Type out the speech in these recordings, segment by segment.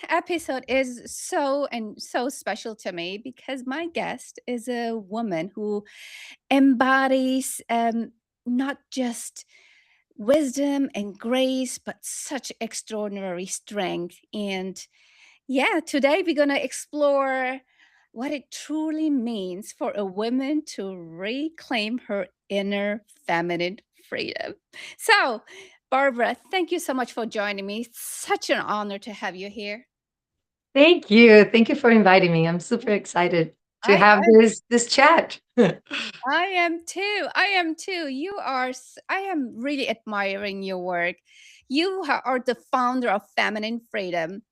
episode is so special to me because my guest is a woman who embodies not just wisdom and grace, but such extraordinary strength. And yeah, today we're going to explore what it truly means for a woman to reclaim her inner feminine freedom. So, Barbara, thank you so much for joining me. Such an honor to have you here. Thank you. Thank you for inviting me. I'm super excited to I have this chat. I am too. I am too. I am really admiring your work. Are the founder of Feminine Freedom,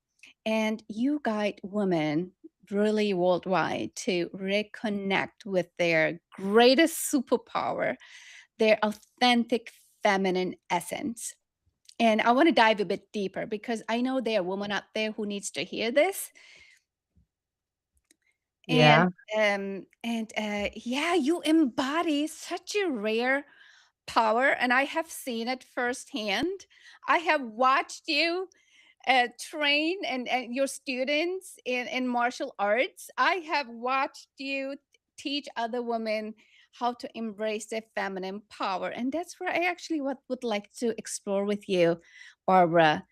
and you guide women really worldwide to reconnect with their greatest superpower, their authentic feminine essence. And I want to dive a bit deeper because I know there are women out there who needs to hear this. And Yeah. yeah, you embody such a rare power, and I have seen it firsthand. I have watched you train and your students in martial arts. I have watched you teach other women how to embrace their feminine power, and that's where I actually would like to explore with you, Barbara,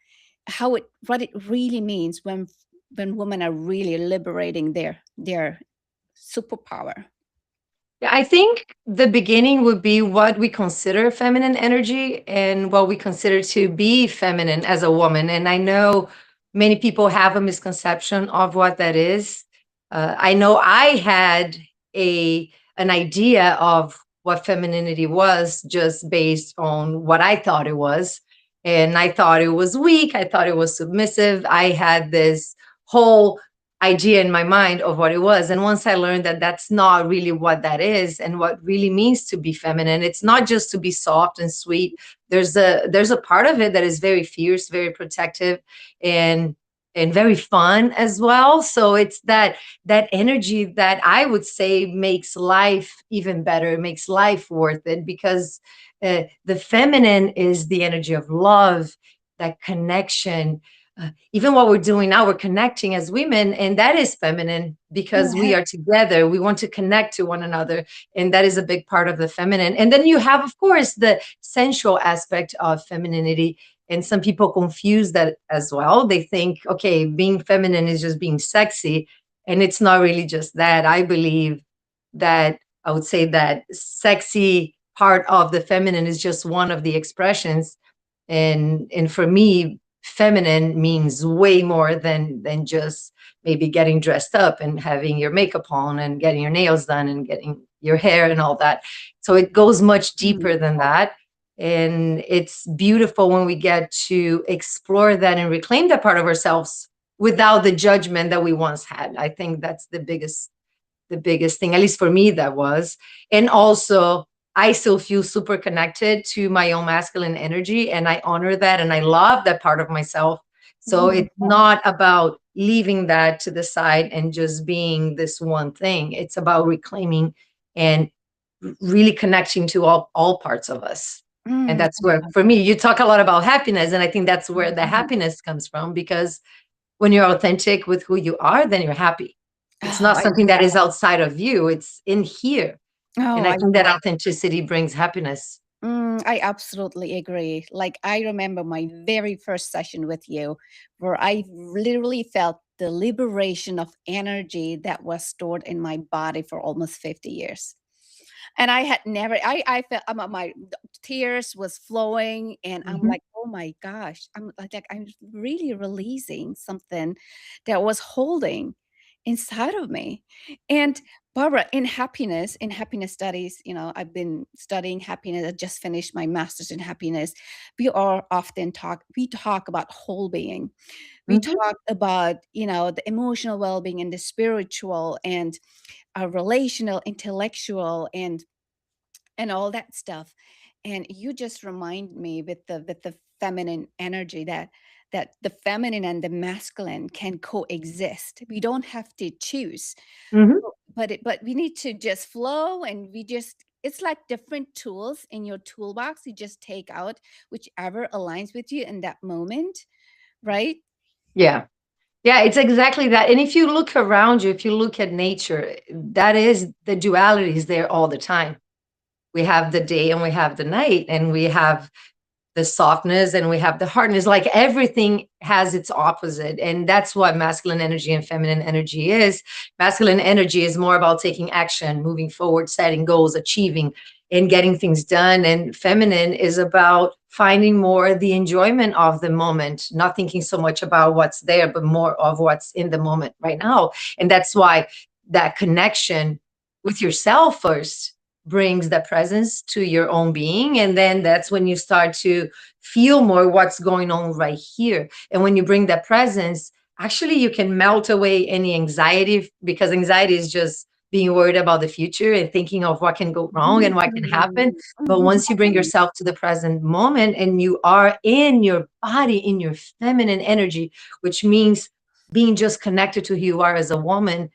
how it what it really means when women are really liberating their superpower. Yeah, I think the beginning would be what we consider feminine energy and what we consider to be feminine as a woman. And I know many people have a misconception of what that is. I know I had a an idea of what femininity was just based on what I thought it was. And I thought it was weak. I thought it was submissive. I had this whole idea in my mind of what it was. And once I learned that that's not really what that is and what really means to be feminine, it's not just to be soft and sweet. There's a part of it that is very fierce, very protective, and very fun as well. So it's that energy that I would say makes life even better, makes life worth it, because the feminine is the energy of love, that connection. Even what we're doing now, we're connecting as women, and that is feminine because we are together. We want to connect to one another, and that is a big part of the feminine. And then you have, of course, the sensual aspect of femininity. And some people confuse that as well. They think, okay, being feminine is just being sexy. And it's not really just that. I believe that I would say that sexy part of the feminine is just one of the expressions. And for me, feminine means way more than just maybe getting dressed up and having your makeup on and getting your nails done and getting your hair and all that. So it goes much Mhm. deeper than that. And it's beautiful when we get to explore that and reclaim that part of ourselves without the judgment that we once had. I think that's the biggest thing, at least for me, that was. And also, I still feel super connected to my own masculine energy, and I honor that and I love that part of myself. So Mhm. it's not about leaving that to the side and just being this one thing. It's about reclaiming and really connecting to all parts of us. And Mm, that's where, for me, you talk a lot about happiness, and I think that's where the happiness comes from, because when you're authentic with who you are, then you're happy. It's oh, not something that is outside of you, it's in here. And I I think that authenticity brings happiness. I absolutely agree. Like, I remember my very first session with you where I literally felt the liberation of energy that was stored in my body for almost 50 years. And I had never I felt my tears was flowing, and I'm Mhm. like, "Oh my gosh." I'm really releasing something that was holding inside of me. And Barbara, in happiness studies, I've been studying happiness. I just finished my master's in happiness. We talk about whole being. We Mhm. talk about, the emotional well-being and the spiritual and relational, intellectual, and all that stuff. And you just remind me with the feminine energy that the feminine and the masculine can coexist. We don't have to choose, Mhm. but we need to just flow, and we just it's like different tools in your toolbox. You just take out whichever aligns with you in that moment, right? Yeah. Yeah, it's exactly that. And if you look around you, if you look at nature, that is the duality is there all the time. We have the day and we have the night, and we have the softness and we have the hardness. Like everything has its opposite. And that's what masculine energy and feminine energy is. Masculine energy is more about taking action, moving forward, setting goals, achieving, and getting things done. And feminine is about finding more the enjoyment of the moment, not thinking so much about what's there, but more of what's in the moment right now. And that's why that connection with yourself first brings that presence to your own being. And then that's when you start to feel more what's going on right here. And when you bring that presence, actually you can melt away any anxiety, because anxiety is just being worried about the future and thinking of what can go wrong and what can happen. Mhm. But Mhm. once you bring yourself to the present moment and you are in your body, in your feminine energy, which means being just connected to who you are as a woman,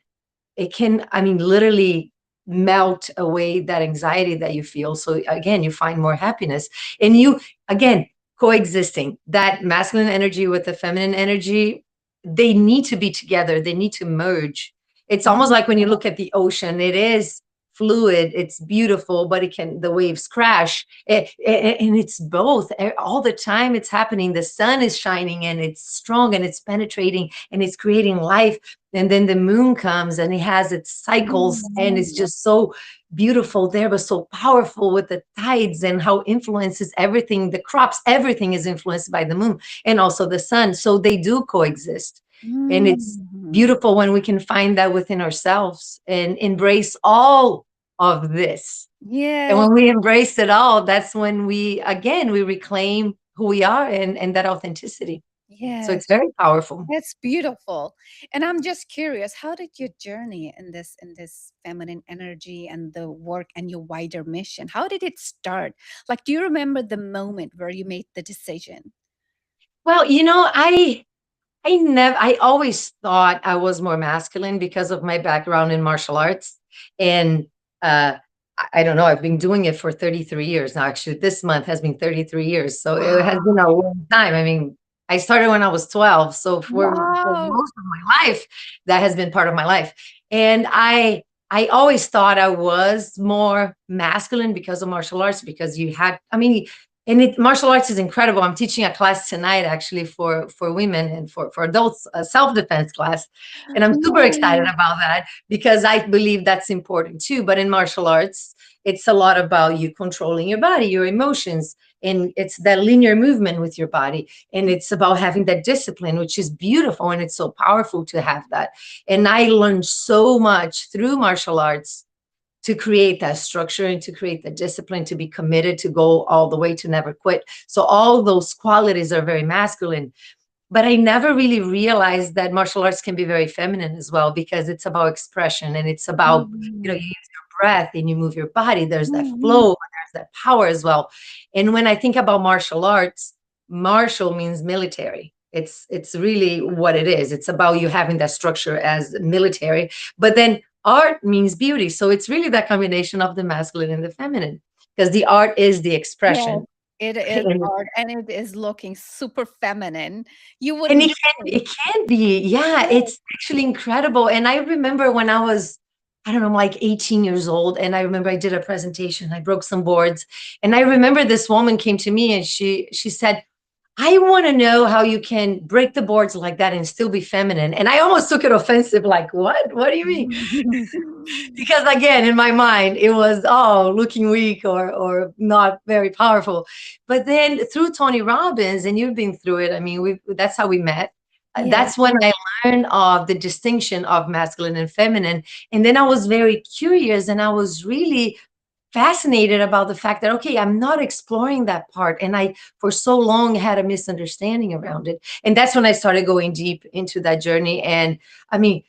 it can, I mean, literally melt away that anxiety that you feel. So again, you find more happiness. And you, again, coexisting that masculine energy with the feminine energy, they need to be together, they need to merge. It's almost like when you look at the ocean, it is fluid, it's beautiful, but it can, the waves crash. And it's both all the time. It's happening, the sun is shining and it's strong and it's penetrating and it's creating life. And then the moon comes and it has its cycles and it's Mhm. just so beautiful there, but so powerful with the tides and how influences everything, the crops, everything is influenced by the moon and also the sun. So they do coexist. And it's Mhm. beautiful when we can find that within ourselves and embrace all of this. And Yes, when we embrace it all, that's when we, again, we reclaim who we are and that authenticity. So yes. it's very powerful. That's beautiful. And I'm just curious, how did your journey in this feminine energy and the work and your wider mission, how did it start? Like, do you remember the moment where you made the decision? Well, I never, I always thought I was more masculine because of my background in martial arts. And I don't know, I've been doing it for 33 years now. Actually, this month has been 33 years. So it has been Wow. a long time. I mean, I started when I was 12. So for Wow. most of my life, that has been part of my life. And I always thought I was more masculine because of martial arts, because you had, I mean, and martial arts is incredible. I'm teaching a class tonight actually for women and for adults, a self-defense class. And I'm super excited Nice. about that because I believe that's important too. But in martial arts, it's a lot about you controlling your body, your emotions, and it's that linear movement with your body. And it's about having that discipline, which is beautiful. And it's so powerful to have that. And I learned so much through martial arts to create that structure and to create the discipline, to be committed, to go all the way, to never quit. So all those qualities are very masculine. But I never really realized that martial arts can be very feminine as well, because it's about expression and it's about, you Mhm. use your breath and you move your body. There's that Mhm. flow, there's that power as well. And when I think about martial arts, martial means military. It's really what it is. It's about you having that structure as military, but then art means beauty. So it's really that combination of the masculine and the feminine, because the art is the Yes, expression. it is art and it is looking super feminine. You And wouldn't think. it can be, yeah, Yes. it's actually incredible. And I remember when I was, I don't know, like 18 years old, and I remember I did a presentation, I broke some boards, and I remember this woman came to me and she said, I want to know how you can break the boards like that and still be feminine. And I almost took it offensive, like, what? What do you mean? Because again, in my mind, it was, oh, looking weak or not very powerful. But then through Tony Robbins, and you've been through it, I mean, that's how we met. Yeah. That's when I learned of the distinction of masculine and feminine. And then I was very curious and I was really fascinated about the fact that, okay, I'm not exploring that part. And I, for so long, had a misunderstanding around it. And that's when I started going deep into that journey. And I mean,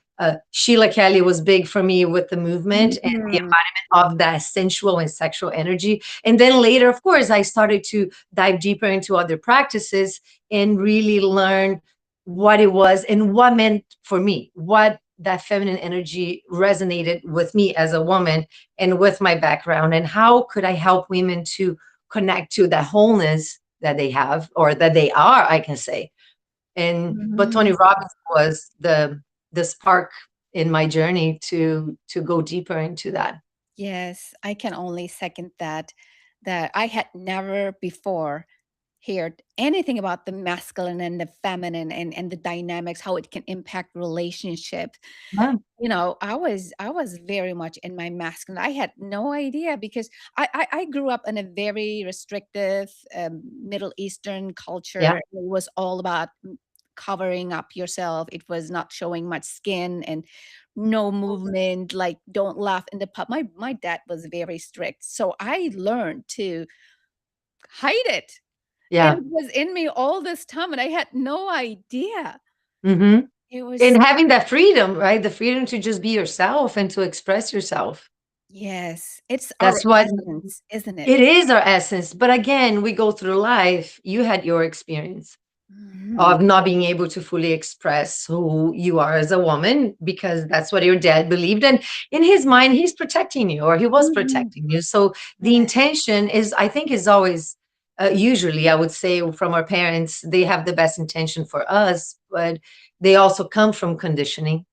Sheila Kelly was big for me with the movement and the Mhm. embodiment of that sensual and sexual energy. And then later, of course, I started to dive deeper into other practices and really learn what it was and what meant for me, what that feminine energy resonated with me as a woman and with my background, and how could I help women to connect to that wholeness that they have or that they are, I can say. And but Tony Mhm. Robbins was the spark in my journey to go deeper into that. Yes, I can only second that. That I had never before heard anything about the masculine and the feminine and the dynamics, how it can impact relationships. Yeah, I was very much in my masculine. I had no idea because I grew up in a very restrictive Middle Eastern culture. yeah. It was all about covering up yourself. It was not showing much skin and no movement. Like don't laugh in the pub. My dad was very strict, so I learned to hide it, and Yeah. it was in me all this time, and I had no idea. Mhm. It was And having that freedom, right? The freedom to just be yourself and to express yourself. yes, it's our That's what essence, isn't it? it is, our essence. But again, we go through life. You had your experience Mhm. of not being able to fully express who you are as a woman because that's what your dad believed. And in his mind, he's protecting you or he was Mhm. protecting you. So the Yeah. intention is, I think, is always, usually, I would say, from our parents, they have the best intention for us, but they also come from conditioning.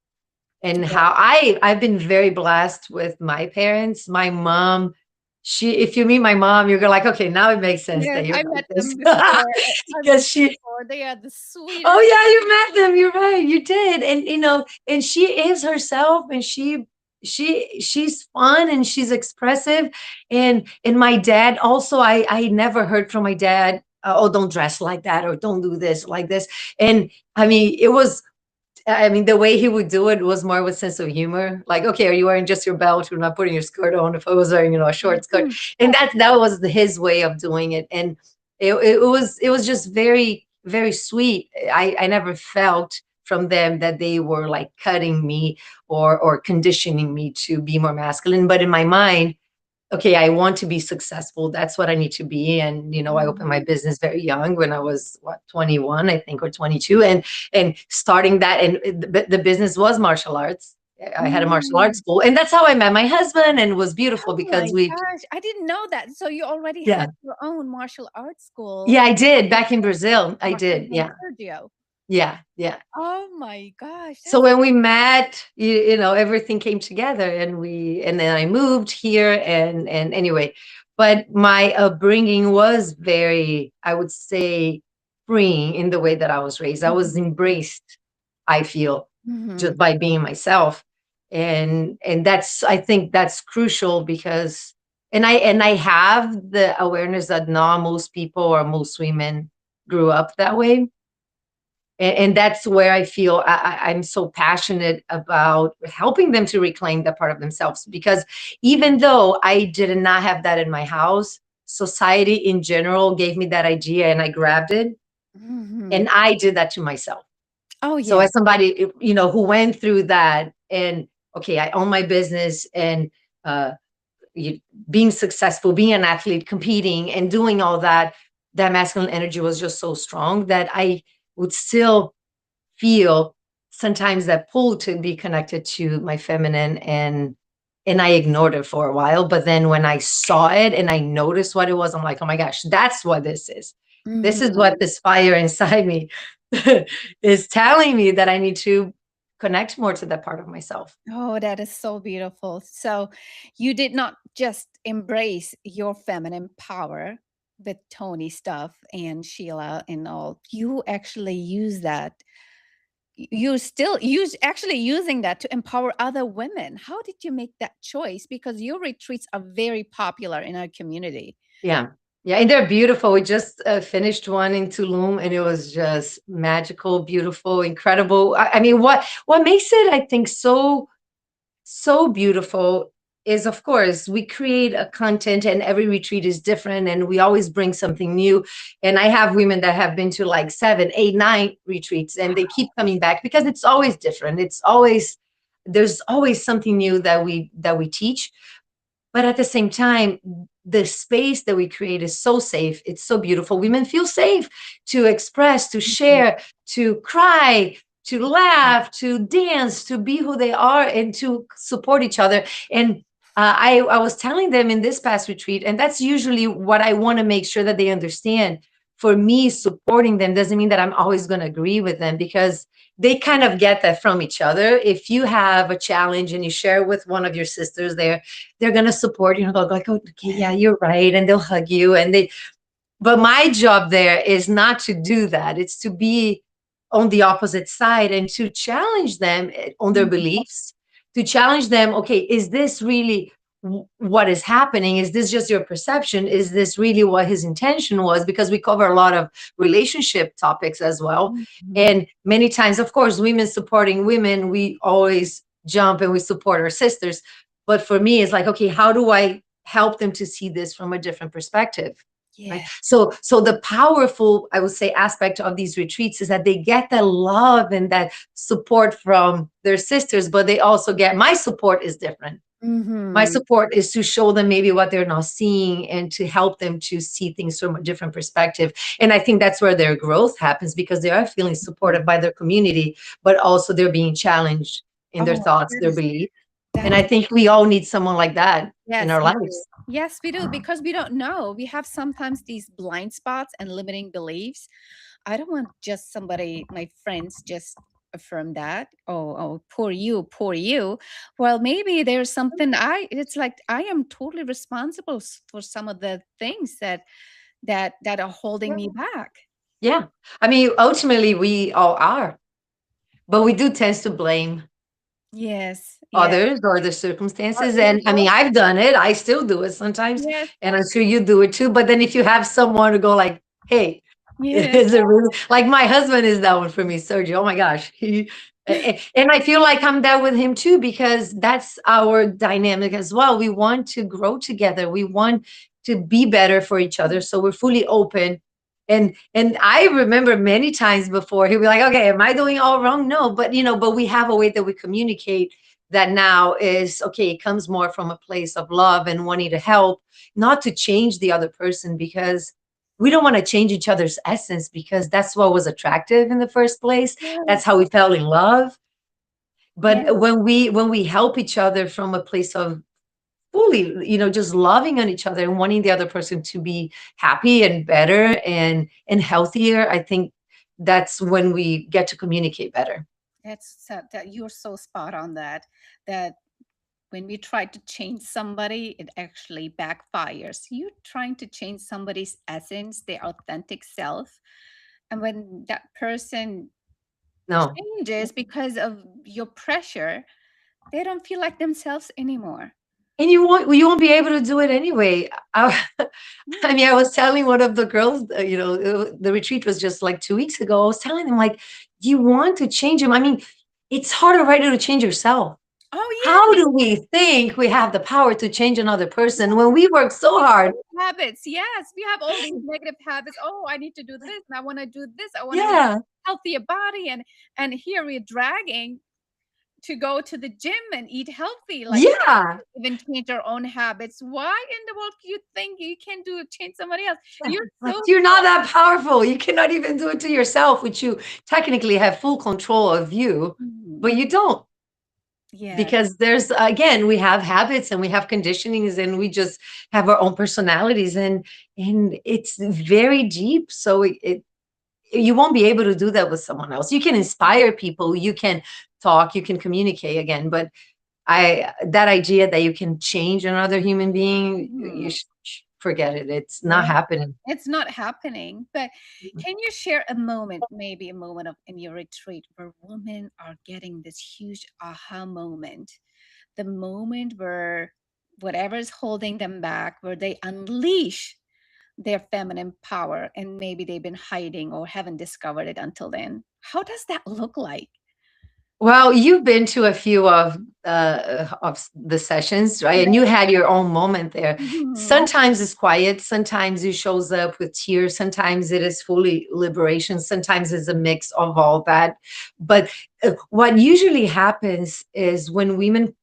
And Yeah. how I've been very blessed with my parents. My mom, she if you meet my mom, you're gonna like, okay, now it makes sense Yes, that you're I like met this. them before. I met Because them she before. They are the oh sweetest. yeah, you met them. You're right. You did. And and she is herself and she's fun and she's expressive. And my dad also, I never heard from my dad, oh, don't dress like that or don't do this like this. And I mean, the way he would do it was more with sense of humor. Like, okay, are you wearing just your belt? You're not putting your skirt on. If I was wearing, a short skirt, Mhm. and that was his way of doing it, and it was just very very sweet. I never felt from them that they were like cutting me or conditioning me to be more masculine. But in my mind, okay, I want to be successful. That's what I need to be. And I opened my Mhm. business very young when I was 21, I think, or 22, and starting that, and the business was martial arts. I had a martial arts Mm. school, and that's how I met my husband, and it was beautiful Oh my because we gosh, I didn't know that. So you already yeah. had your own martial arts school Yeah, I did with back in Brazil. I Marcos did. and Yeah. Sergio. Yeah. Yeah. Oh my gosh, So that's when we met, everything came together, and then I moved here, and anyway, but my upbringing was very, I would say, freeing in the way that I was raised. I was mhm, embraced, I feel, just mhm, by being myself. And that's, I think that's crucial because and I have the awareness that not most people or most women grew up that way, and that's where I feel I'm so passionate about helping them to reclaim that part of themselves. Because even though I did not have that in my house, society in general gave me that idea and I grabbed it mhm. and I did that to myself. Oh, So yeah. as somebody, who went through that, and okay, I own my business, and uh, you, being successful, being an athlete, competing and doing all that, that masculine energy was just so strong that I would still feel sometimes that pull to be connected to my feminine, and I ignored it for a while. But then when I saw it and I noticed what it was, I'm like, oh my gosh, that's what this is. This is Mhm. what this fire inside me is telling me, that I need to connect more to that part of myself. Oh, that is so beautiful. So you did not just embrace your feminine power with Tony stuff and Sheila and all. You actually use that. You still use actually using that to empower other women. How did you make that choice? Because your retreats are very popular in our community. Yeah. Yeah, and they're beautiful. We just finished one in Tulum, and it was just magical, beautiful, incredible. I mean, what makes it, I think, so beautiful is, of course, we create a content and every retreat is different and we always bring something new. And I have women that have been to like 7, 8, 9 retreats and they keep coming back because it's always different. There's always something new that we teach. But at the same time, the space that we create is so safe. It's so beautiful. Women feel safe to express, to Mhm. share, to cry, to laugh, to dance, to be who they are, and to support each other. And I was telling them in this past retreat, and that's usually what I want to make sure that they understand for me, supporting them doesn't mean that I'm always going to agree with them, because they kind of get that from each other. If you have a challenge and you share with one of your sisters, they're going to support you and go like, oh, okay, yeah, you're right, and they'll hug you. And they but my job there is not to do that. It's to be on the opposite side and to challenge them on their Mhm. beliefs, to challenge them. Okay, is this really what is happening? Is this just your perception? Is this really what his intention was? Because we cover a lot of relationship topics as well. Mhm. And many times, of course, women supporting women, we always jump and we support our sisters. But for me, it's like, okay, how do I help them to see this from a different perspective? Right. Yeah. So the powerful, I would say, aspect of these retreats is that they get that love and that support from their sisters, but they also get my support is different. My Mhm. support is to show them maybe what they're not seeing and to help them to see things from a different perspective. And I think that's where their growth happens, because they are feeling supported by their community, but also they're being challenged in their Oh, thoughts, that their is beliefs. that And I is think we all need someone like that in yes, our we do. lives. Yes, we do, because we don't know. We have sometimes these blind spots and limiting beliefs. I don't want just somebody, my friends, just affirm that. Oh, oh, poor you, poor you. Well, maybe there's something it's like I am totally responsible for some of the things that are holding me back. Yeah. I mean, ultimately, we all are, but we do tend to blame Yes, yes. others or the Or circumstances. And I ego. mean, I've done it. I still do it sometimes. Yes, And I'm sure you do it too. But then if you have someone to go like, hey, yes. is it really like my husband is that one for me, Sergio? Oh my gosh. And I feel like I'm there with him too, because that's our dynamic as well. We want to grow together. We want to be better for each other. So we're fully open. And I remember many times before he'd be like, okay, am I doing all wrong? No, but but we have a way that we communicate that now is okay. It comes more from a place of love and wanting to help, not to change the other person, because we don't want to change each other's essence, because that's what was attractive in the first place. That's Yes, how we fell in love. yes, But when we help each other from a place of fully, just loving on each other and wanting the other person to be happy and better and healthier, I think that's when we get to communicate better. that you're so spot on that. That when we try to change somebody, it actually backfires. You're trying to change somebody's essence, their authentic self. And when that person No. changes because of your pressure, they don't feel like themselves anymore. And you won't be able to do it anyway. I mean, I was telling one of the girls, the retreat was just like 2 weeks ago. I was telling them, like, you want to change him. I mean, it's hard already to change yourself. Oh, How yeah. do we think we have the power to change another person when we work so hard? Habits. Yes. We have all these negative habits. Oh, I need to do this and I want to do this. I want to have Yeah. a healthier body. And here we're dragging to go to the gym and eat healthy. Like Yeah. even change our own habits. Why in the world do you think you can do change somebody else? Yeah. You're Like, so you're not that powerful. You cannot even do it to yourself, which you technically have full control of you, Mhm. but you don't. Yes. Because there's, again, we have habits and we have conditionings and we just have our own personalities, and it's very deep. So you won't be able to do that with someone else. You can inspire people, you can talk, you can communicate again, but I that idea that you can change another human being, Mhm. you forget it. It's not Yeah. happening. It's not happening. But can you share a moment, maybe a moment of in your retreat where women are getting this huge aha moment? The moment where whatever is holding them back, where they unleash their feminine power and maybe they've been hiding or haven't discovered it until then. How does that look like? Well, you've been to a few of the sessions, right? And you had your own moment there. Mhm. Sometimes it's quiet, sometimes it shows up with tears, sometimes it is fully liberation, sometimes it's a mix of all that. But what usually happens is when women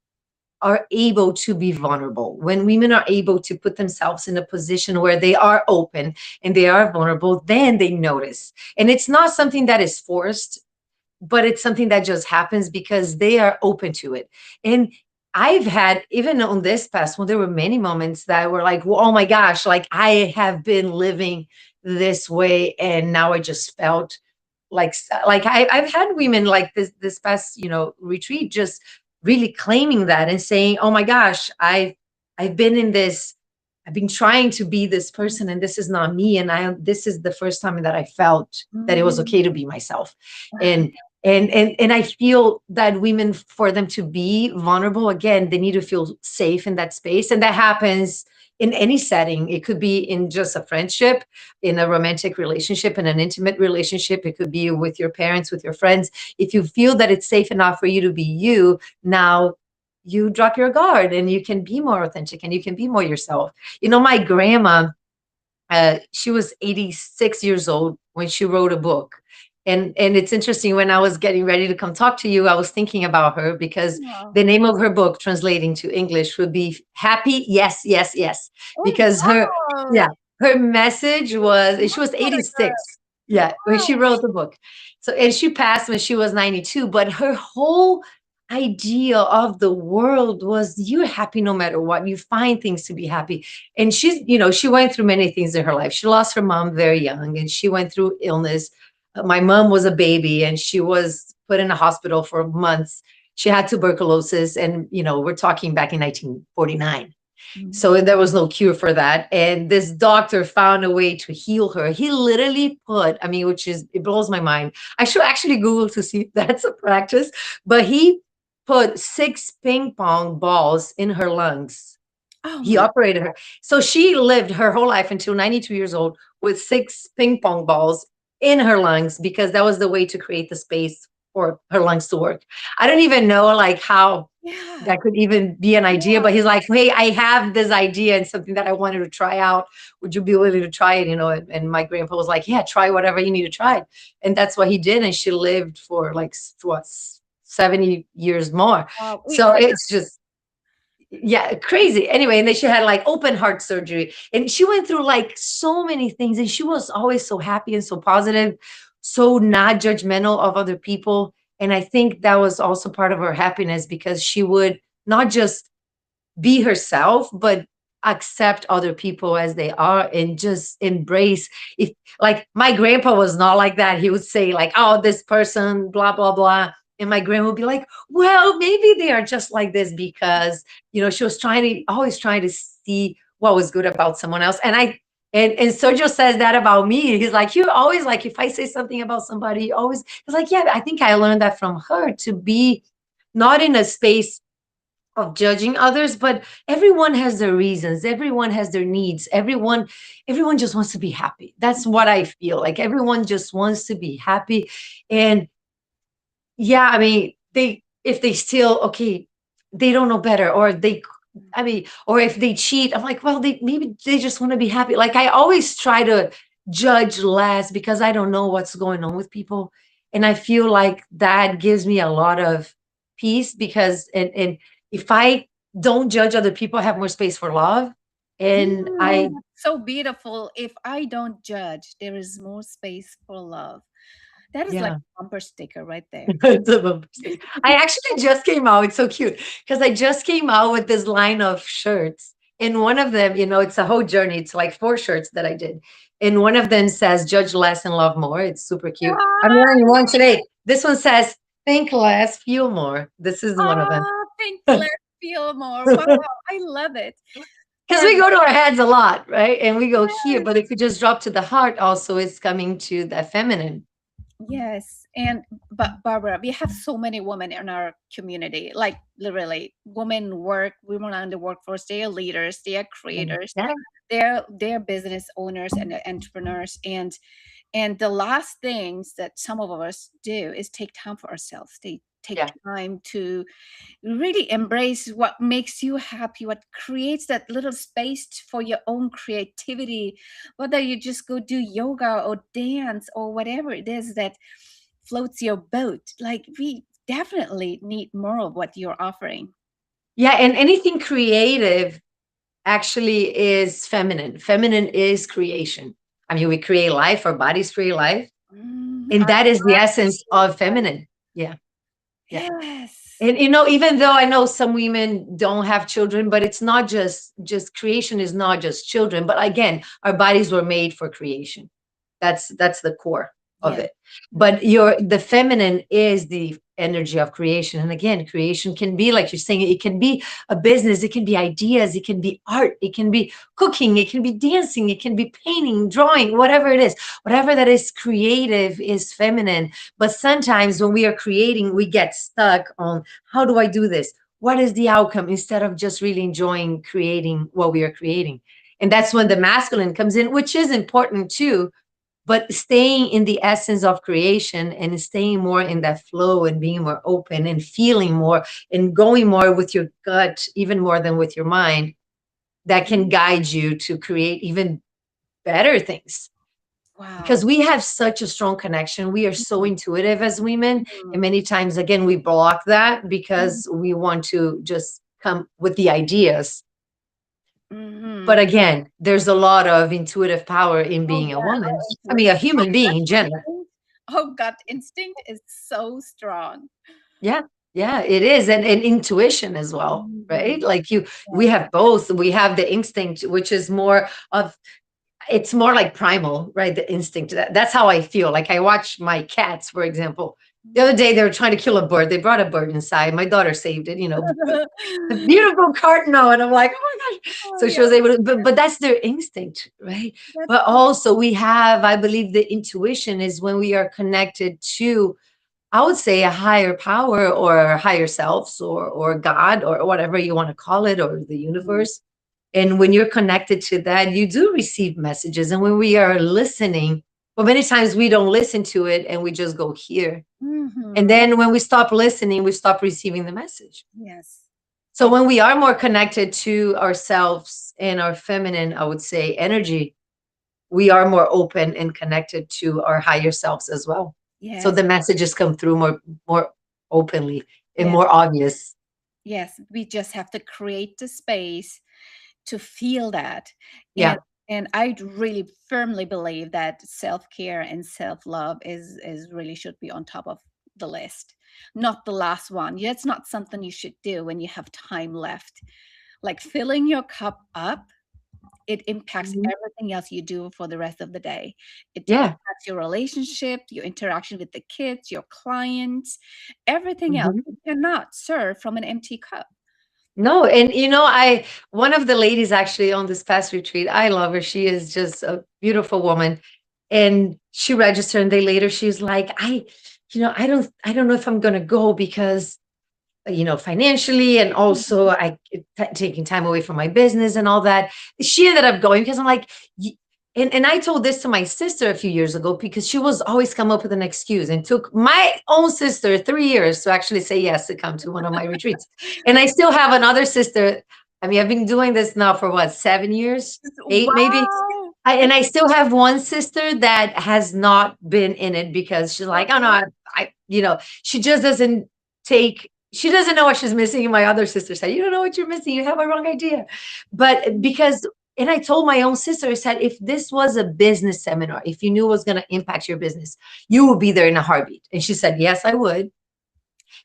are able to be vulnerable, when women are able to put themselves in a position where they are open and they are vulnerable, then they notice. And it's not something that is forced, but it's something that just happens because they are open to it. And I've had, even on this past one, there were many moments that were like, well, oh my gosh, like I have been living this way. And now I just felt like I've had women like this past, retreat, just really claiming that and saying, oh my gosh, I've been in this, I've been trying to be this person, and this is not me. And this is the first time that I felt that it was Mm. okay to be myself. Wow. And I feel that women, for them to be vulnerable again, they need to feel safe in that space. And that happens in any setting. It could be in just a friendship, in a romantic relationship, in an intimate relationship. It could be with your parents, with your friends. If you feel that it's safe enough for you to be you, now you drop your guard and you can be more authentic and you can be more yourself. My grandma, she was 86 years old when she wrote a book. And it's interesting, when I was getting ready to come talk to you, I was thinking about her, because Wow. the name of her book, translating to English, would be Happy Yes, Yes, Yes. Oh, Because wow. yeah, her message was, and she What was a girl. 86. Yeah, when she Wow. wrote the book. So, and she passed when she was 92, but her whole idea of the world was, you're happy no matter what. You find things to be happy. And she went through many things in her life. She lost her mom very young, and she went through illness. My mom was a baby, and she was put in a hospital for months. She had tuberculosis, and we're talking back in 1949. Mm. So there was no cure for that. And this doctor found a way to heal her. He literally put, I mean, it blows my mind. I should actually Google to see if that's a practice, but he put 6 ping pong balls in her lungs. Oh He my. operated her. So she lived her whole life until 92 years old with 6 ping pong balls in her lungs, because that was the way to create the space for her lungs to work. I don't even know like how Yeah. that could even be an idea, Yeah. but he's like, hey, I have this idea and something that I wanted to try out. Would you be willing to try it? And my grandpa was like, yeah, try whatever you need to try. And that's what he did. And she lived for like, what, 70 years more. We So it's just, yeah, crazy. Anyway, and then she had like open heart surgery, and she went through like so many things, and she was always so happy and so positive, so not judgmental of other people. And I think that was also part of her happiness, because she would not just be herself, but accept other people as they are, and just embrace. If like my grandpa was not like that, he would say like, oh, this person, blah blah blah. And my grandma would be like, well, maybe they are just like this, because she was always trying to see what was good about someone else. And Sergio says that about me. He's like, you always, like, if I say something about somebody, always. He's like, yeah, I think I learned that from her, to be not in a space of judging others, but everyone has their reasons, everyone has their needs, everyone just wants to be happy. That's what I feel like. Everyone just wants to be happy. And yeah, I mean, they if they still, okay, they don't know better, or I mean, or if they cheat, I'm like, well, maybe they just want to be happy. Like, I always try to judge less, because I don't know what's going on with people. And I feel like that gives me a lot of peace, because and if I don't judge other people, I have more space for love. And Mm, I so beautiful. If I don't judge, there is more space for love. That is like yeah. a bumper sticker right there. It's a bumper sticker. I actually just came out. It's so cute, because I just came out with this line of shirts. And one of them, it's a whole journey. It's like 4 shirts that I did. And one of them says, judge less and love more. It's super cute. I'm wearing one today. This one says, think less, feel more. This is one of them. Ah, think less, feel more. Wow, I love it. Because And we go to our heads a lot, right? And we go here, but yes, if you just drop to the heart, also, it's coming to the feminine. yes. And but Barbara, we have so many women in our community, like literally women on the workforce, they are leaders, they are creators, Yeah. they're business owners and entrepreneurs. And the last things that some of us do is take time for ourselves. They take Yeah. time to really embrace what makes you happy, what creates that little space for your own creativity, whether you just go do yoga or dance or whatever it is that floats your boat. Like, we definitely need more of what you're offering. Yeah. And anything creative actually is feminine. Feminine is creation. I mean, we create life, our bodies create life. Mm, And I that is the love essence of feminine. Yeah. Yeah. Yes. And even though I know some women don't have children, but it's not just creation is not just children, but again, our bodies were made for creation. That's the core of Yeah. it. But the feminine is the energy of creation. And again, creation can be, like you're saying, it can be a business, it can be ideas, it can be art, it can be cooking, it can be dancing, it can be painting, drawing, whatever it is. Whatever that is creative is feminine. But sometimes when we are creating, we get stuck on, how do I do this? What is the outcome? Instead of just really enjoying creating what we are creating. And that's when the masculine comes in, which is important too, but staying in the essence of creation and staying more in that flow and being more open and feeling more and going more with your gut, even more than with your mind, that can guide you to create even better things. Because Wow. we have such a strong connection. We are so Mhm. intuitive as women. And Mhm. many times, again, we block that Mhm. because we want to just come with the ideas. But Mhm. again, there's a lot of intuitive power in Oh, being a yeah, woman. our I mean, a intuition, human gut being in general. instinct. Oh, gut instinct is so strong. Yeah, yeah, it is, and intuition as well, right? Mhm. Like we Yes. have both. We have the instinct, which is more of, it's more like primal, right? The instinct. That's how I feel. Like I watch my cats, for example. The other day they were trying to kill a bird. They brought a bird inside. My daughter saved it, a beautiful cardinal, and I'm like, oh my gosh. Oh, So yeah, she was able to, but that's their instinct, right? that's But so also we have, I believe, the intuition is when we are connected to, I would say, a higher power or higher selves or God or whatever you want to call it, or the mhm. universe. And when you're connected to that, you do receive messages. And when we are listening, well, many times we don't listen to it and we just go here. And Mhm. then when we stop listening, we stop receiving the message. Yes. So when we are more connected to ourselves and our feminine, I would say, energy, we are more open and connected to our higher selves as well. So Yes. the messages come through more openly and Yes. more obvious. Yes. We just have to create the space to feel that. And Yeah. I really firmly believe that self-care and self-love is really should be on top of the list. Not the last one. That's not something you should do when you have time left. Like filling your cup up, it impacts Mhm. everything else you do for the rest of the day. It Yeah. impacts your relationship, your interaction with the kids, your clients, everything else. Mhm. You cannot serve from an empty cup. No, and I one of the ladies actually on this past retreat, I love her. She is just a beautiful woman. And she registered, and day later she's like, I don't know if I'm gonna go because financially, and also taking time away from my business and all that. She ended up going because I'm like, and I told this to my sister a few years ago because she was always come up with an excuse, and took my own sister 3 years to actually say yes to come to one of my retreats. And I still have another sister. I mean, I've been doing this now for what, 7 years, eight maybe. Wow. And I still have one sister that has not been in it because she's like, oh no, she just doesn't she doesn't know what she's missing. And my other sister said, you don't know what you're missing. You have a wrong idea. But because, and I told my own sister, I said, if this was a business seminar, if you knew it was going to impact your business, you would be there in a heartbeat. And she said, yes, I would.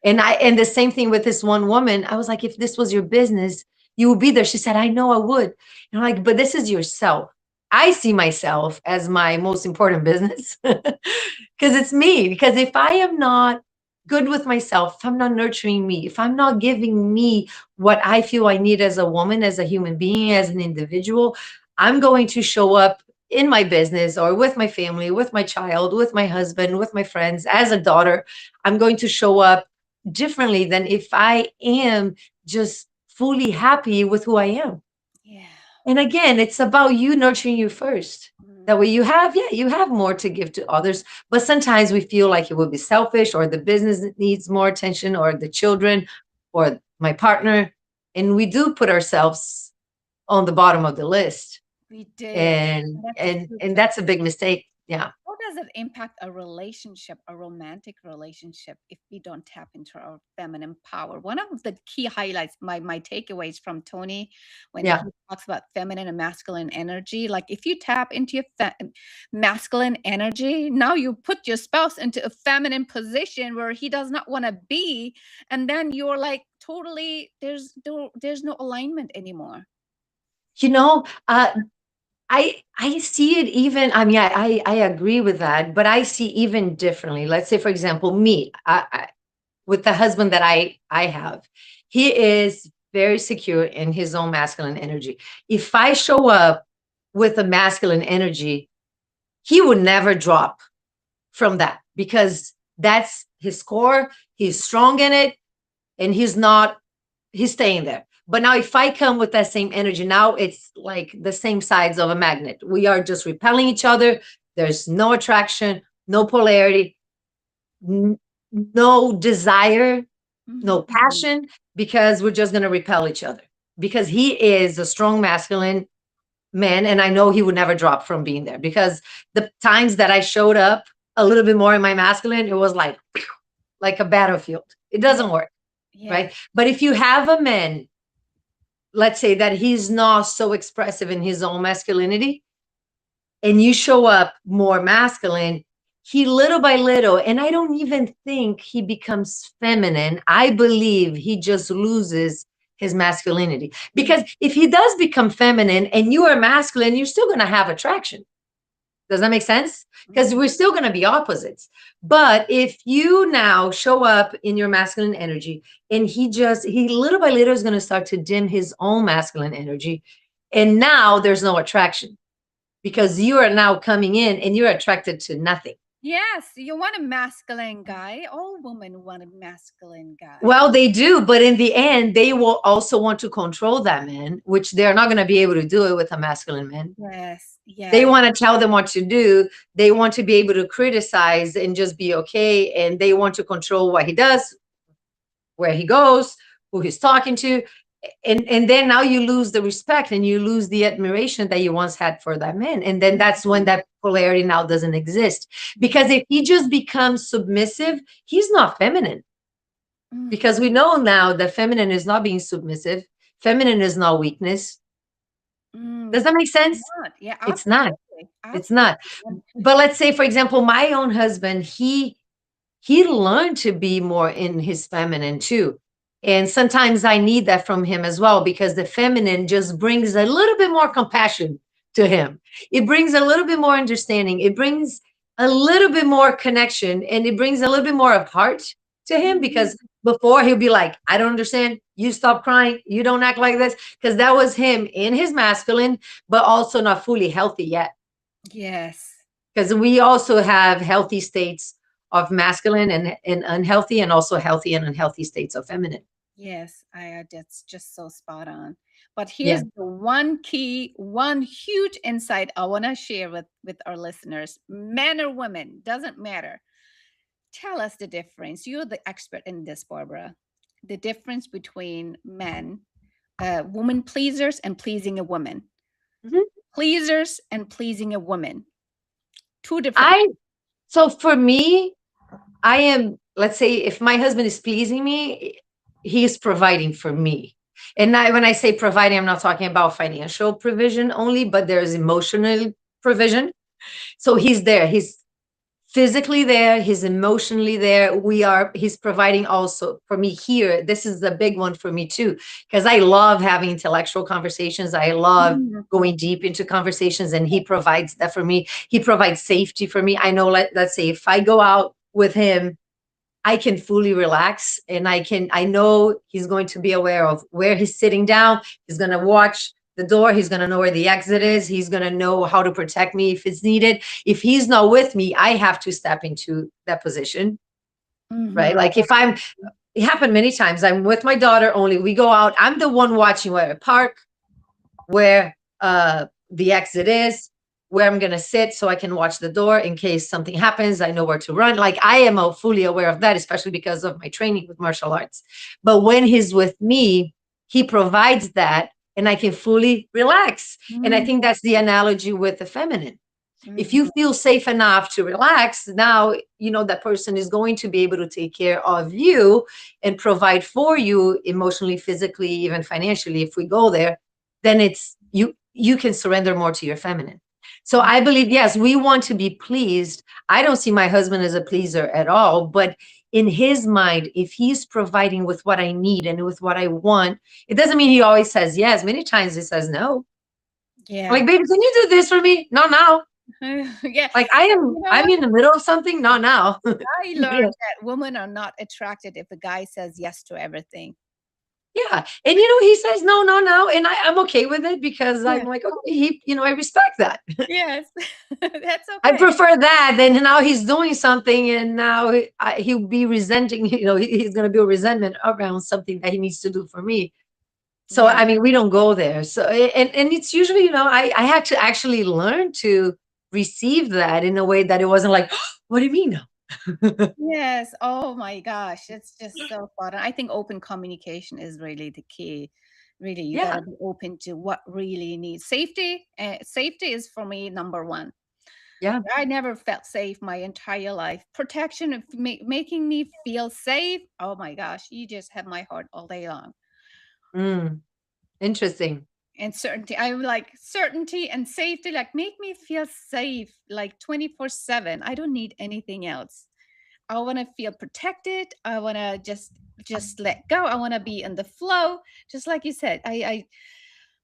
And the same thing with this one woman. I was like, if this was your business, you would be there. She said, I know I would. And I'm like, but this is yourself. I see myself as my most important business because it's me. Because if I am not good with myself, if I'm not nurturing me, if I'm not giving me what I feel I need as a woman, as a human being, as an individual, I'm going to show up in my business or with my family, with my child, with my husband, with my friends, as a daughter. I'm going to show up differently than if I am just fully happy with who I am. Yeah. And again, it's about you nurturing you first. That way you have more to give to others. But sometimes we feel like it would be selfish, or the business needs more attention, or the children, or my partner. And we do put ourselves on the bottom of the list. We did. And And that's a and huge and mistake. that's a big mistake. Yeah. how does it impact a relationship, a romantic relationship, if we don't tap into our feminine power? One of the key highlights, my takeaways from Tony, when Yeah. he talks about feminine and masculine energy, like if you tap into your masculine energy, now you put your spouse into a feminine position where he does not want to be, and then you're like totally there's no alignment anymore. You know, I see it even. I mean, I agree with that, but I see even differently. Let's say, for example, me, with the husband that I have, he is very secure in his own masculine energy. If I show up with a masculine energy, he would never drop from that because that's his core. He's strong in it, and he's staying there. But now if I come with that same energy, now it's like the same sides of a magnet. We are just repelling each other. There's no attraction, no polarity, n- no desire, no Mhm. passion, because we're just going to repel each other. Because he is a strong masculine man, and I know he would never drop from being there. Because the times that I showed up a little bit more in my masculine, it was like a battlefield. It Yeah, doesn't work, yes. right? But if you have a man, let's say that he's not so expressive in his own masculinity, and you show up more masculine, he little by little, and I don't even think he becomes feminine. I believe he just loses his masculinity. Mm, Because if he does become feminine and you are masculine, you're still going to have attraction. Does that make sense? Because mhm. we're still going to be opposites. But if you now show up in your masculine energy and he little by little is going to start to dim his own masculine energy. And now there's no attraction because you are now coming in and you're attracted to nothing. Yes, you want a masculine guy. All women want a masculine guy. Well, they do, but in the end, they will also want to control that man, which they're not going to be able to do it with a masculine man. Yes, They yes. want to tell them what to do. They want to be able to criticize and just be okay. And they want to control what he does, where he goes, who he's talking to. And then now you lose the respect and you lose the admiration that you once had for that man. And then that's when Mhm, that polarity now doesn't exist. mhm, Because if he just becomes submissive, he's not feminine. Because mhm. we know now that feminine is not being submissive, feminine is not weakness. Mm, Does that make sense? not. Yeah, It's not. absolutely, It's not. absolutely. And But let's say, for example, my own husband, he learned to be more in his feminine too. And sometimes I need that from him as well because the feminine just brings a little bit more compassion to him. It brings a little bit more understanding. It brings a little bit more connection and it brings a little bit more of heart to him because mhm, before he'll be like, I don't understand. You stop crying. You don't act like this. Because that was him in his masculine, but also not fully healthy yet yes. because we also have healthy states of masculine and unhealthy and also healthy and unhealthy states of feminine. Yes, that's just so spot on. But here's Yeah. the one key, one huge insight I want to share with our listeners. Men or women, doesn't matter. Tell us the difference. You're the expert in this, Barbara. The difference between men, woman pleasers and pleasing a woman. Mhm. Pleasers and pleasing a woman. Two different. I so for me, I am, let's say if my husband is pleasing me, he is providing for me. And when I say providing, I'm not talking about financial provision only, but there's emotional provision. So he's there. He's physically there, he's emotionally there. He's providing also for me here. This is the big one for me too, because I love having intellectual conversations. I love Mhm. going deep into conversations, and he provides that for me. He provides safety for me. I know, let's say if I go out with him, I can fully relax and I know he's going to be aware of where he's sitting down. He's going to watch the door. He's going to know where the exit is. He's going to know how to protect me if it's needed. If he's not with me, I have to step into that position, right? Mhm. Like if it happened many times. I'm with my daughter only. We go out. I'm the one watching where to park, where the exit is, where I'm going to sit so I can watch the door in case something happens. I know where to run. Like I am fully aware of that, especially because of my training with martial arts. But when he's with me, he provides that and I can fully relax. And I Mm, think that's the analogy with the feminine. If you Mhm. feel safe enough to relax, now you know that person is going to be able to take care of you and provide for you emotionally, physically, even financially. If we go there, then it's you can surrender more to your feminine. So I believe, yes, we want to be pleased. I don't see my husband as a pleaser at all, but in his mind, if he's providing with what I need and with what I want, it doesn't mean he always says yes. Many times he says no. I'm Yeah. like, baby, can you do this for me? No, now. Yeah. Like You know I'm what? in the middle of something. No, now. I Yeah. learned that women are not attracted if a guy says yes to everything. Yeah. And he says no, no, no. And I'm okay with it because I'm Yeah. like, okay, I respect that. Yes. That's I okay. prefer that than now he's doing something and now he'll be resenting, he's going to build resentment around something that he needs to do for me. So, Yeah. I mean, we don't go there. So, and it's usually, I had to actually learn to receive that in a way that it wasn't like, what do you mean now? Yes. Oh my gosh. It's just so fun. I think open communication is really the key. Really, you got Yeah. to be open to what really you need. Safety. Safety is for me number one. Yeah. I never felt safe my entire life. Protection of making me feel safe. Oh my gosh, you just have my heart all day long. Mm, interesting. And certainty. I like certainty and safety. Like make me feel safe like 24/7. I don't need anything else. I want to feel protected. I want to just let go. I want to be in the flow. Just like you said. I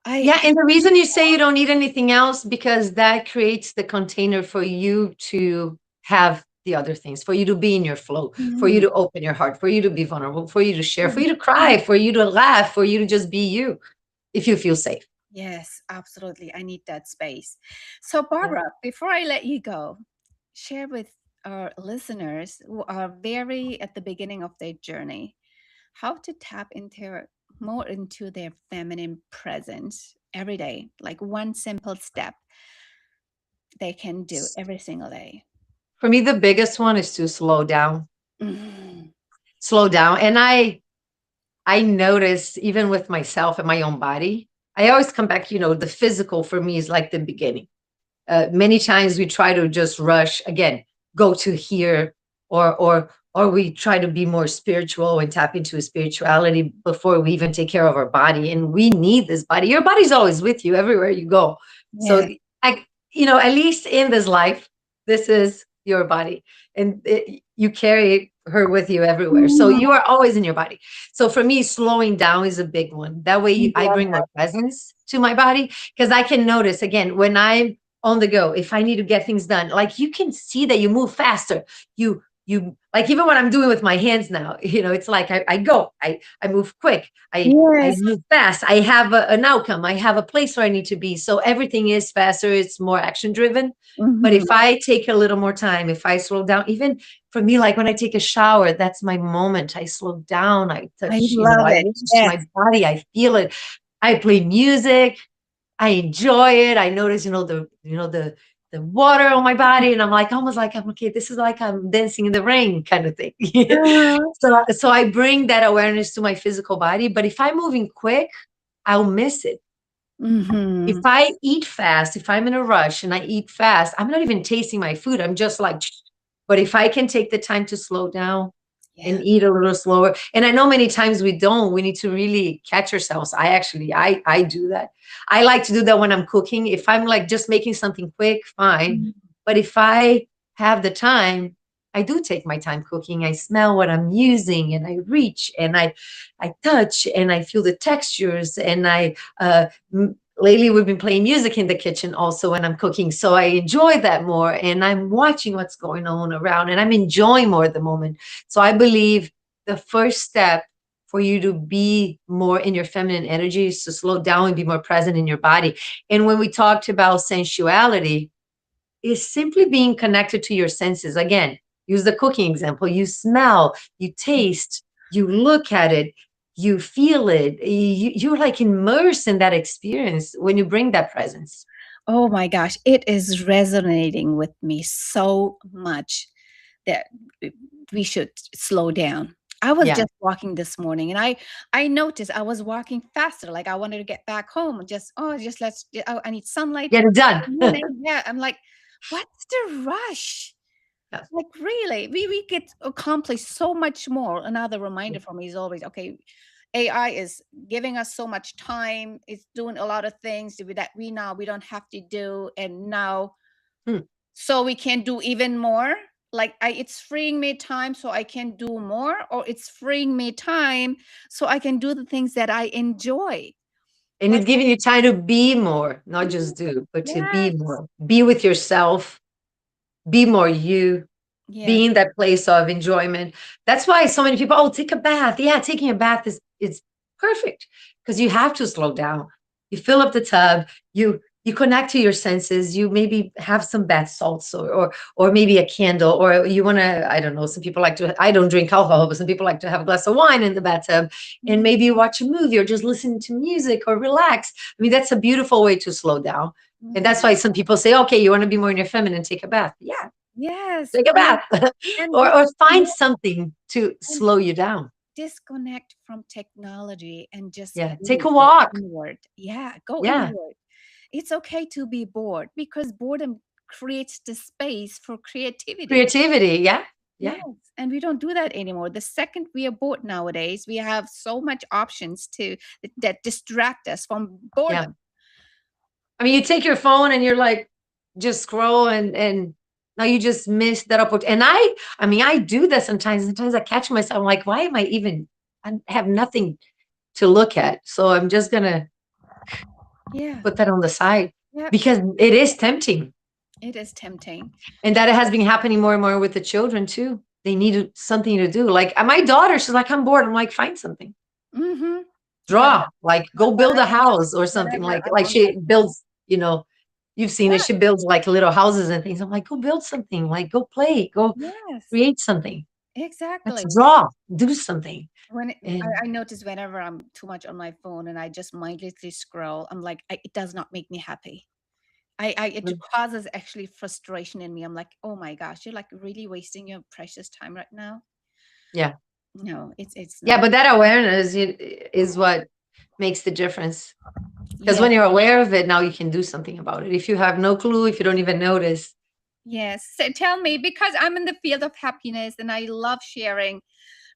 Yeah, and the reason you say you don't need anything else, because that creates the container for you to have the other things, for you to be in your flow, for you Mhm. to open your heart, for you to be vulnerable, for you to share, for Mhm. you to cry, for you to laugh, for you to just be you if you feel safe. Yes, absolutely. I need that space. So, Yeah. Barbara, before I let you go, share with our listeners who are very at the beginning of their journey how to tap into more into their feminine presence every day, like one simple step they can do S- every single day. For me, the biggest one is to slow down. Mhm. Slow down. And I notice even with myself and my own body, I always come back, the physical for me is like the beginning. Many times we try to just rush again, go to here, or we try to be more spiritual and tap into spirituality before we even take care of our body. And we need this body. Your body's always with you everywhere you go. So Yeah. I, at least in this life, this is your body, and you carry her with you everywhere. So Mhm. you are always in your body. So for me, slowing down is a big one. That way, I Love bring more presence to my body because I can notice again when I'm on the go, if I need to get things done, like you can see that you move faster. You like even what I'm doing with my hands now, it's like I go, I move quick, I Yes. move fast, I have an outcome, I have a place where I need to be. So everything is faster, it's more action driven. But if Mhm. I take a little more time, if I slow down, even for me, like when I take a shower, that's my moment. I slow down, I I touch, love I it. reach Yes. my body, I feel it. I play music, I enjoy it. I notice, the water on my body, and I'm like almost like I'm okay. This is like I'm dancing in the rain kind of thing. Uh-huh. So I bring that awareness to my physical body. But if I'm moving quick, I'll miss it. If Mhm. I eat fast, if I'm in a rush and I eat fast, I'm not even tasting my food. I'm just like, but if I can take the time to slow down and Yeah. eat a little slower. And I know many times we don't. We need to really catch ourselves. I do that. I like to do that when I'm cooking. If I'm like just making something quick, fine. Mhm. But if I have the time, I do take my time cooking. I smell what I'm using and I reach and I touch and I feel the textures and lately we've been playing music in the kitchen also when I'm cooking, so I enjoy that more and I'm watching what's going on around and I'm enjoying more at the moment. So I believe the first step for you to be more in your feminine energy is to slow down and be more present in your body. And when we talked about sensuality, is simply being connected to your senses. Again, use the cooking example. You smell, you taste, you look at it, you feel it. You're like immersed in that experience when you bring that presence. Oh my gosh, it is resonating with me so much that we should slow down. I was Yeah. just walking this morning and I noticed I was walking faster. Like I wanted to get back home and just, oh, just let's, oh, I need sunlight Get it done. morning. Yeah. I'm like, What's the rush? Yeah. Like, really, we get accomplished so much more. Another Yeah. reminder for me is always, okay, AI is giving us so much time. It's doing a lot of things that we don't have to do, and now Hmm. so we can do even more. Like it's freeing me time so I can do more, or it's freeing me time so I can do the things that I enjoy. And Like, it's giving you time to be more, not mhm, just do, but to be yes, more. Be with yourself, be more you, be yes, in that place of enjoyment. That's why so many people, oh, take a bath. Yeah, taking a bath is perfect because you have to slow down. You fill up the tub, you connect to your senses, you maybe have some bath salts or maybe a candle, or you want to, I don't know, some people like to, I don't drink alcohol, but some people like to have a glass of wine in the bathtub, and mhm, maybe you watch a movie or just listen to music or relax. I mean, that's a beautiful way to slow down. And that's mhm. why some people say, okay, you want to be more in your feminine, take a bath. Yeah, Yes, take a bath. and Or find disconnect, something to and slow you down. disconnect from technology and just Yeah, take be, a go walk. inward. Yeah, go Yeah, inward. It's okay to be bored because boredom creates the space for creativity. creativity. Yeah, Yes, yeah. and we don't do that anymore. The second we are bored nowadays, we have so much options that distract us from Yeah. boredom. I mean, you take your phone and you're like, just scroll and now you just miss that opportunity. And I mean, I do that sometimes. Sometimes I catch myself, I'm like, why am I even, I have nothing to look at. So I'm just gonna Yeah, put that on the side yep, because it is tempting. it is tempting. And that has been happening more and more with the children too. They need something to do. Like my daughter, she's like, I'm bored. I'm like, find something. Mhm. Yeah, Draw, like go build a whatever house or something, whatever like I'm on my she builds, you've seen it, yeah, she builds like little houses and things. I'm like, go build something, like go play, go yes, create something. Let's exactly. draw, do something. When And I notice whenever I'm too much on my phone and I just mindlessly scroll, I'm like, it does not make me happy. It causes actually frustration in me. I'm like, oh my gosh, you're like really wasting your precious time right now. yeah. No, it's Yeah, not. but that awareness is what makes the difference. Because Yeah. when you're aware of it, now you can do something about it. If you have no clue, if you don't even notice. Yes. So tell me, because I'm in the field of happiness and I love sharing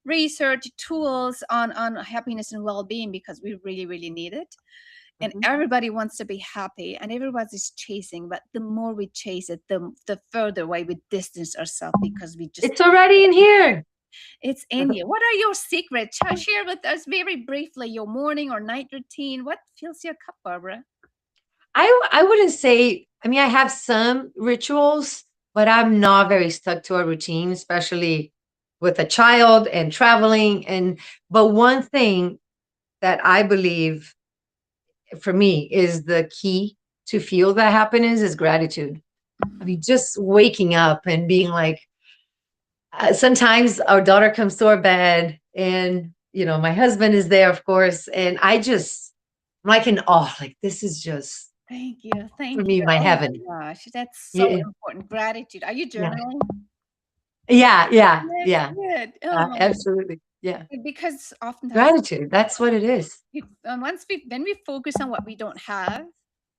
research tools on happiness and well-being because we really, really need it. And Mhm. everybody wants to be happy and everybody's chasing, but the more we chase it, the further away we distance ourselves because we just It's already in here. it's in you. What are your secrets? Share with us very briefly your morning or night routine. What fills your cup, Barbara? I wouldn't say, I mean, I have some rituals, but I'm not very stuck to a routine, especially with a child and traveling. And but one thing that I believe for me is the key to feel that happiness is gratitude. I mean, just waking up and being like, sometimes our daughter comes to our bed and my husband is there, of course, and I'm like in awe, like this is just Thank you. for Thank you. me my Oh heaven. my gosh, that's so Yeah, important. Gratitude. Are you yeah, journaling? yeah, yeah, Yes, yeah. good. Oh, Absolutely. Yeah. because oftentimes Gratitude. That's what it is. once we when we focus on what we don't have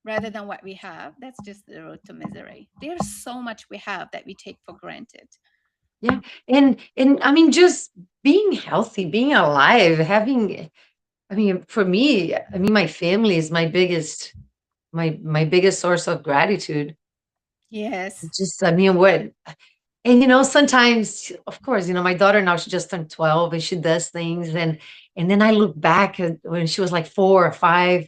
rather than what we have, that's just the road to misery. There's so much we have that we take for granted. Yeah. And I mean, just being healthy, being alive, having, I mean, for me, I mean, my family is my biggest source of gratitude. Yes. Just, I mean, what, and sometimes, of course, my daughter now, she just turned 12 and she does things. And then I look back at when she was like 4 or 5.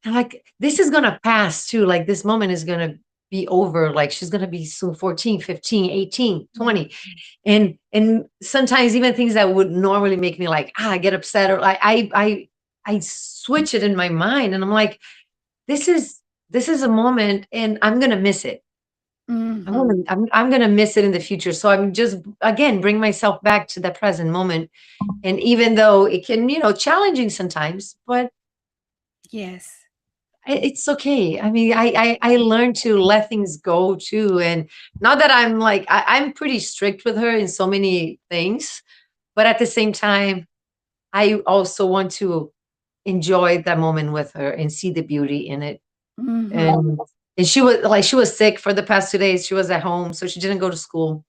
And like, this is gonna pass too. Like this moment is gonna be over. Like she's gonna be soon 14, 15, 18, Mhm. 20. And sometimes even things that would normally make me like, get upset, or like I switch it in my mind and I'm like, this is this is a moment and I'm gonna miss it. Mhm. I'm gonna miss it in the future. So I'm just again bring myself back to the present moment. And even though it can, challenging sometimes, but Yes. it's okay. I mean, I learned to let things go too. And not that I'm like I'm pretty strict with her in so many things, but at the same time, I also want to enjoy that moment with her and see the beauty in it. Mhm. And And she was sick for the past 2 days. She was at home, so she didn't go to school.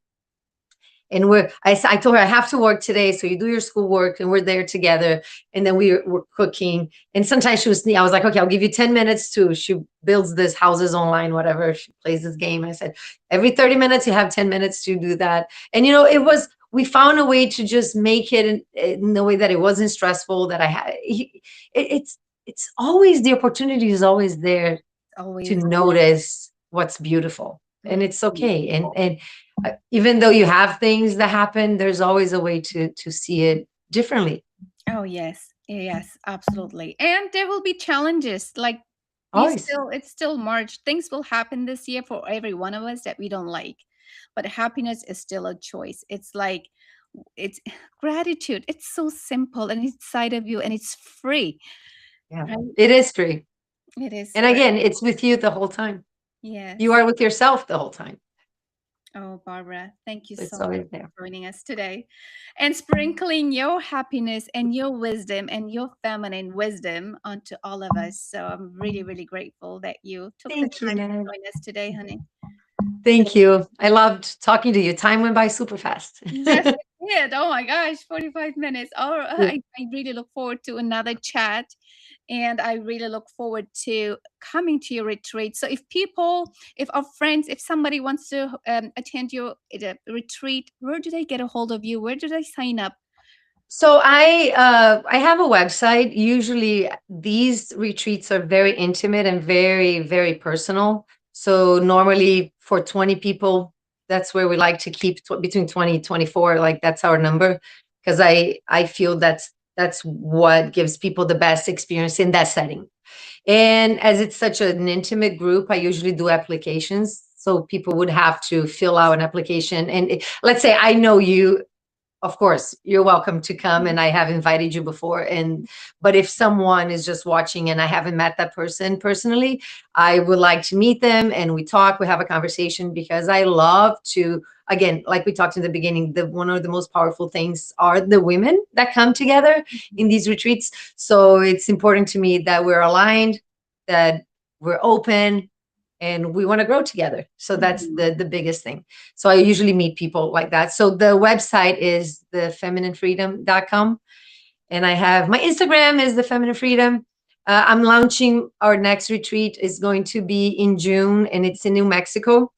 And I told her I have to work today, so you do your schoolwork, and we're there together. And then we were cooking. And sometimes I was like, okay, I'll give you 10 minutes to. She builds this houses online, whatever. She plays this game. I said every 30 minutes you have 10 minutes to do that. And it was. We found a way to just make it in a way that it wasn't stressful. That I had. It's always the opportunity is always there to Always. notice what's beautiful, and it's Mhm. okay. And even though you have things that happen, there's always a way to see it differently. Oh, yes. Yes, absolutely. And there will be challenges. Like Always. it's still March. Things will happen this year for every one of us that we don't like. But happiness is still a choice. It's like it's gratitude. It's so simple and it's inside of you and it's free, Yeah, right? it is free. It is And free. again, it's with you the whole time. You Yes. are with yourself the whole time. Oh, Barbara, thank you So it's so much always there. for joining us today and sprinkling your happiness and your wisdom and your feminine wisdom onto all of us. So I'm really, really grateful that you took the Thank you, time to Ned. join us today, honey. Thank you. I loved talking to you. Time went by super fast. Yes, it did. Oh my gosh, 45 minutes. Yeah. I really look forward to another chat. And I really look forward to coming to your retreat. So if our friends, if somebody wants to attend your retreat, where do they get a hold of you? Where do they sign up? So I have a website. Usually these retreats are very intimate and very, very personal. So normally for 20 people, that's where we like to keep between 20 and 24. Like that's our number. Because I feel that's what gives people the best experience in that setting. And as it's such an intimate group, I usually do applications. So people would have to fill out an application. And let's say I know you, of course you're welcome to come, and I have invited you before. And but if someone is just watching and I haven't met that person personally, I would like to meet them, and we have a conversation, because I love to, again, like we talked in the beginning, the one of the most powerful things are the women that come together in these retreats. So it's important to me that we're aligned, that we're open, and we want to grow together. So that's Mhm. the biggest thing. So I usually meet people like that. So the website is thefemininefreedom.com, and I have my Instagram is the feminine freedom. I'm launching our next retreat is going to be in June, and it's in New Mexico.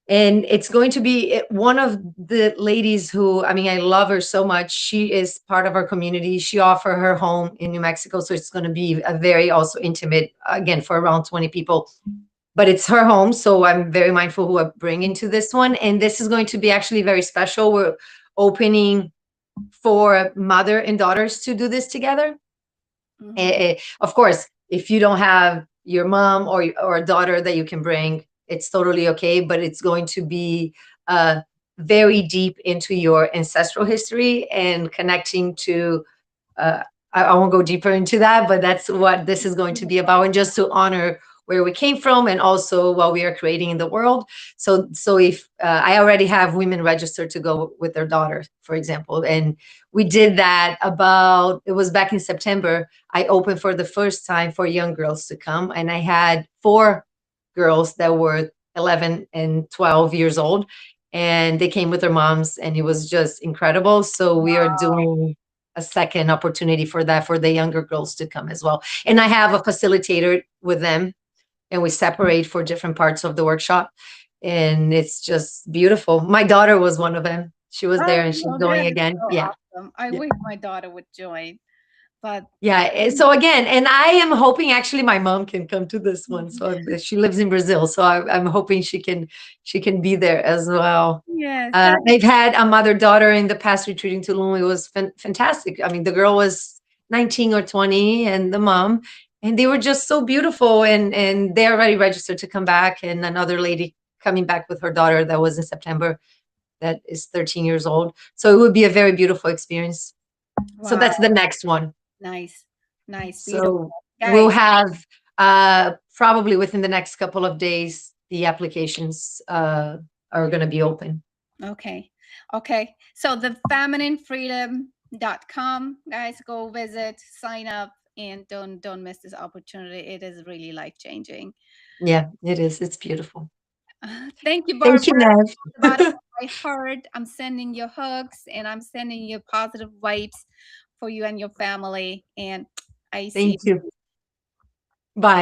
And it's going to be one of the ladies who, I mean, I love her so much. She is part of our community. She offered her home in New Mexico. So it's going to be a very also intimate, again, for around 20 people, but it's her home. So I'm very mindful who I bring into this one. And this is going to be actually very special. We're opening for mother and daughters to do this together. Mhm. Of course, if you don't have your mom or a daughter that you can bring, it's totally okay. But it's going to be very deep into your ancestral history and connecting to uh, I won't go deeper into that, but that's what this is going to be about, and just to honor where we came from and also what we are creating in the world. So if I already have women registered to go with their daughter, for example, and we did that about, it was back in September. I opened for the first time for young girls to come, and I had 4 girls that were 11 and 12 years old, and they came with their moms, and it was just incredible. So we are doing a second opportunity for that, for the younger girls to come as well. And I have a facilitator with them, and we separate for different parts of the workshop. And it's just beautiful. My daughter was one of them. She was Oh, there and she's well, that going is again. so Yeah. awesome. I Yeah. wish my daughter would join, but Yeah. So again, and I am hoping actually my mom can come to this one. Mhm. So she lives in Brazil. So I'm hoping she can be there as well. Yes, that They've had a mother-daughter in the past retreat in Tulum. It was fantastic. I mean, the girl was 19 or 20, and the mom, and they were just so beautiful. And they already registered to come back. And another lady coming back with her daughter that was in September, that is 13 years old. So it would be a very beautiful experience. So wow, that's the next one. nice, nice, beautiful. So we'll Guys, have probably within the next couple of days, the applications are going to be open. okay. Okay. So the femininefreedom.com, guys, go visit, sign up, and don't miss this opportunity. It is really life changing. Yeah, it is. It's beautiful. Thank you, Thank you, Barbara. Nev. From the bottom of my heart, I'm sending you hugs and I'm sending you positive vibes for you and your family. And I see Thank you. Bye.